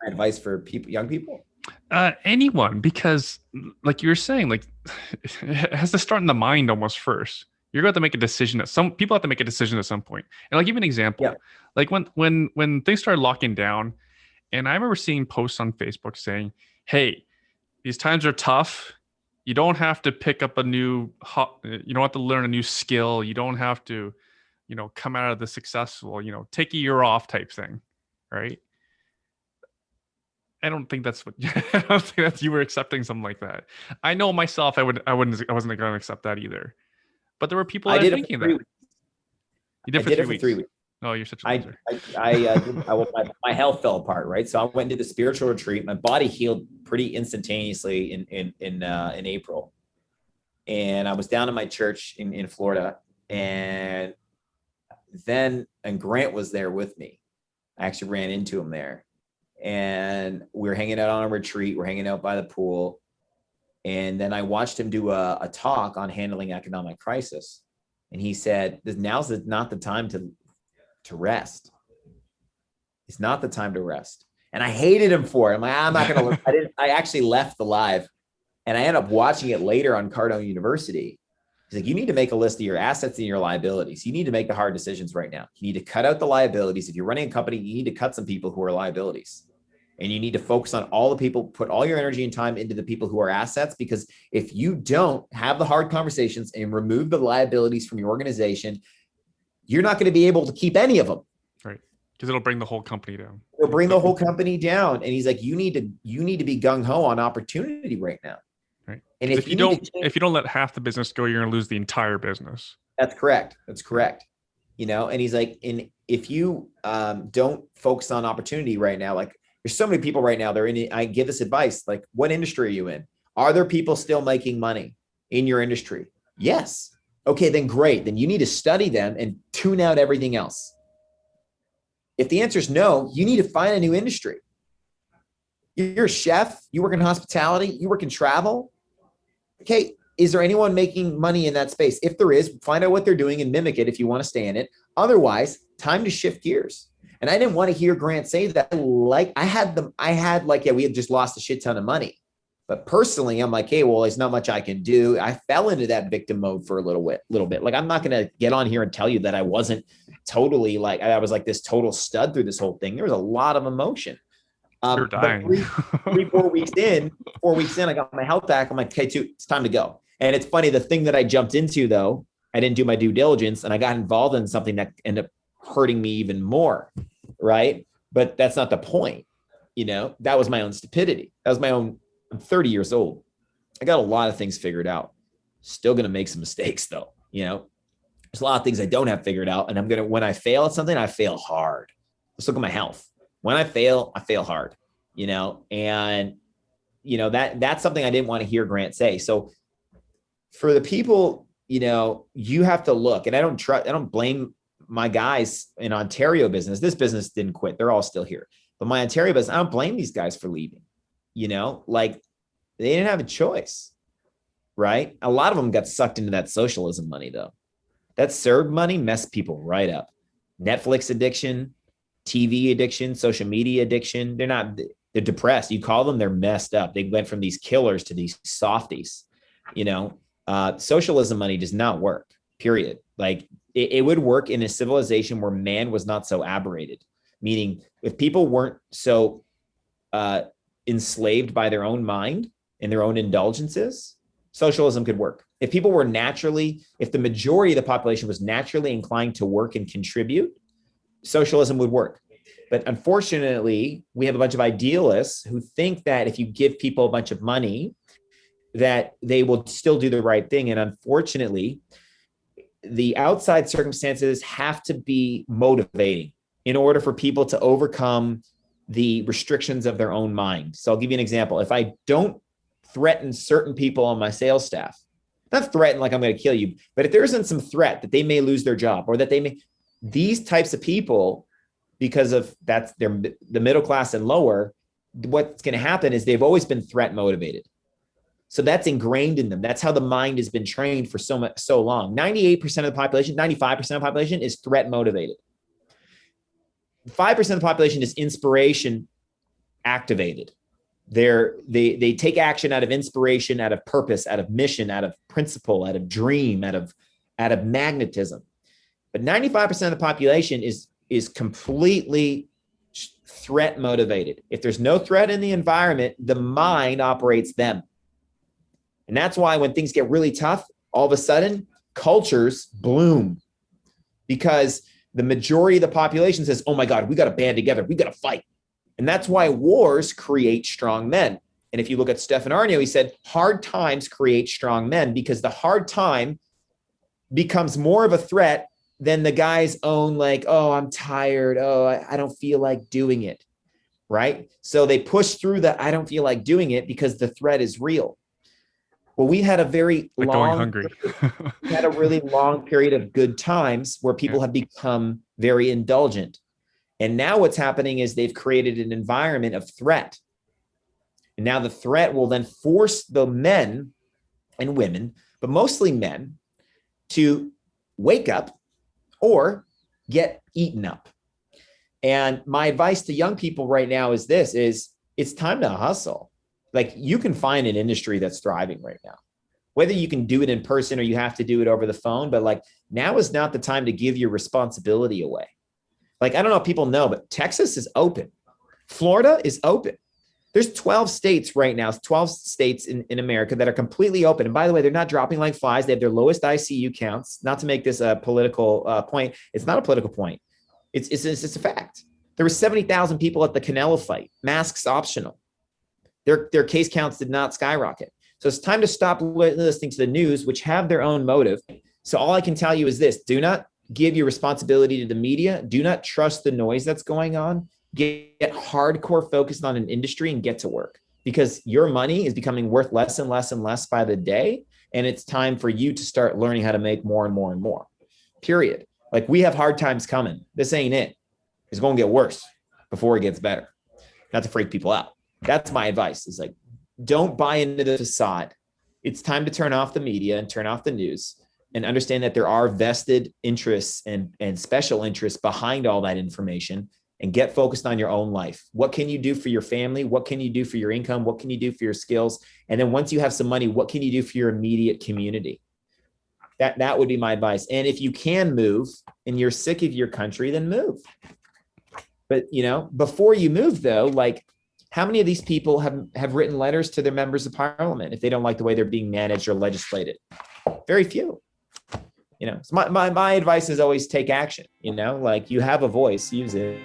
advice for people, young people? Anyone, because like you were saying, like it has to start in the mind almost first. You're going to make a decision. Some people have to make a decision at some point. And I'll give you an example. Yeah. Like when things started locking down, and I remember seeing posts on Facebook saying, "Hey, these times are tough. You don't have to pick up you don't have to learn a new skill. You don't have to, come out of the successful, take a year off type thing." Right. I don't think that's what I don't think that's you were accepting something like that. I know myself, I wasn't going to accept that either. But there were people that were thinking that. You did for 3 weeks. Oh, you're such a loser. My health fell apart, right? So I went into the spiritual retreat. My body healed pretty instantaneously in April, and I was down in my church in Florida, and Grant was there with me. I actually ran into him there, and we were hanging out on a retreat. We're hanging out by the pool, and then I watched him do a talk on handling economic crisis, and he said, "Now's not the time to rest. It's not the time to rest." And I hated him for it. I'm like, I'm not going to, I actually left the live, and I ended up watching it later on Cardone University. He's like, you need to make a list of your assets and your liabilities. You need to make the hard decisions right now. You need to cut out the liabilities. If you're running a company, you need to cut some people who are liabilities, and you need to focus on all the people, put all your energy and time into the people who are assets, because if you don't have the hard conversations and remove the liabilities from your organization, you're not going to be able to keep any of them. Right. Because it'll bring the whole company down. It'll bring the whole company down. And he's like, you need to be gung ho on opportunity right now. Right. And if you don't let half the business go, you're going to lose the entire business. That's correct. And he's like, and if you don't focus on opportunity right now, like there's so many people right now, I give this advice, like, what industry are you in? Are there people still making money in your industry? Yes. Okay, then great. Then you need to study them and tune out everything else. If the answer is no, you need to find a new industry. You're a chef, you work in hospitality, you work in travel. Okay, is there anyone making money in that space? If there is, find out what they're doing and mimic it if you want to stay in it. Otherwise, time to shift gears. And I didn't want to hear Grant say that. We had just lost a shit ton of money. But personally, I'm like, hey, well, there's not much I can do. I fell into that victim mode for a little bit. Like, I'm not going to get on here and tell you that I wasn't totally like, I was like this total stud through this whole thing. There was a lot of emotion. You're dying. 4 weeks in, I got my health back. I'm like, okay, it's time to go. And it's funny, the thing that I jumped into, though, I didn't do my due diligence, and I got involved in something that ended up hurting me even more. Right. But that's not the point. That was my own stupidity. That was my own. I'm 30 years old. I got a lot of things figured out. Still going to make some mistakes though. There's a lot of things I don't have figured out. And when I fail at something, I fail hard. Let's look at my health. When I fail hard, and that's something I didn't want to hear Grant say. So for the people, you have to look, and I don't blame my guys in Ontario business. This business didn't quit. They're all still here. But my Ontario business, I don't blame these guys for leaving. Like they didn't have a choice, right? A lot of them got sucked into that socialism money though. That CERB money messed people right up. Netflix addiction, TV addiction, social media addiction. They're depressed. You call them, they're messed up. They went from these killers to these softies. Socialism money does not work, period. Like it would work in a civilization where man was not so aberrated, meaning if people weren't so, enslaved by their own mind and their own indulgences, socialism could work. If people were if the majority of the population was naturally inclined to work and contribute, socialism would work. But unfortunately, we have a bunch of idealists who think that if you give people a bunch of money, that they will still do the right thing. And unfortunately, the outside circumstances have to be motivating in order for people to overcome the restrictions of their own mind. So I'll give you an example. If I don't threaten certain people on my sales staff, not threaten like I'm going to kill you, but if there isn't some threat that they may lose their job or that these types of people, because of the middle class and lower, what's going to happen is they've always been threat motivated. So that's ingrained in them. That's how the mind has been trained for so long. 98% of the population, 95% of the population is threat motivated. 5% of the population is inspiration activated. They take action out of inspiration, out of purpose, out of mission, out of principle, out of dream, out of magnetism. But 95% of the population is completely threat motivated. If there's no threat in the environment, the mind operates them. And that's why when things get really tough, all of a sudden cultures bloom, because the majority of the population says, oh my God, we got to band together. We got to fight. And that's why wars create strong men. And if you look at Stefan Arnio, he said hard times create strong men, because the hard time becomes more of a threat than the guy's own, like, oh, I'm tired. Oh, I don't feel like doing it. Right. So they push through the I don't feel like doing it because the threat is real. Well, we had a very like long, going hungry. we had a really long period of good times where people have become very indulgent. And now what's happening is they've created an environment of threat. And now the threat will then force the men and women, but mostly men, to wake up or get eaten up. And my advice to young people right now is this, is it's time to hustle. Like, you can find an industry that's thriving right now, whether you can do it in person or you have to do it over the phone, but like, now is not the time to give your responsibility away. Like, I don't know if people know, but Texas is open. Florida is open. There's 12 states right now, 12 states in America that are completely open. And by the way, they're not dropping like flies. They have their lowest ICU counts. Not to make this a political point. It's not a political point. It's a fact. There were 70,000 people at the Canelo fight, masks optional. Their case counts did not skyrocket. So it's time to stop listening to the news, which have their own motive. So all I can tell you is this: do not give your responsibility to the media. Do not trust the noise that's going on. Get hardcore focused on an industry and get to work, because your money is becoming worth less and less and less by the day. And it's time for you to start learning how to make more and more and more, period. Like, we have hard times coming. This ain't it. It's going to get worse before it gets better. Not to freak people out. That's my advice. Is like, don't buy into the facade. It's time to turn off the media and turn off the news and understand that there are vested interests and special interests behind all that information, and get focused on your own life. What can you do for your family? What can you do for your income? What can you do for your skills? And then once you have some money, what can you do for your immediate community? That would be my advice. And if you can move and you're sick of your country, then move. But, you know, before you move though, like, how many of these people have written letters to their members of parliament if they don't like the way they're being managed or legislated? Very few. You know, so my advice is always take action. You know, like, you have a voice, use it.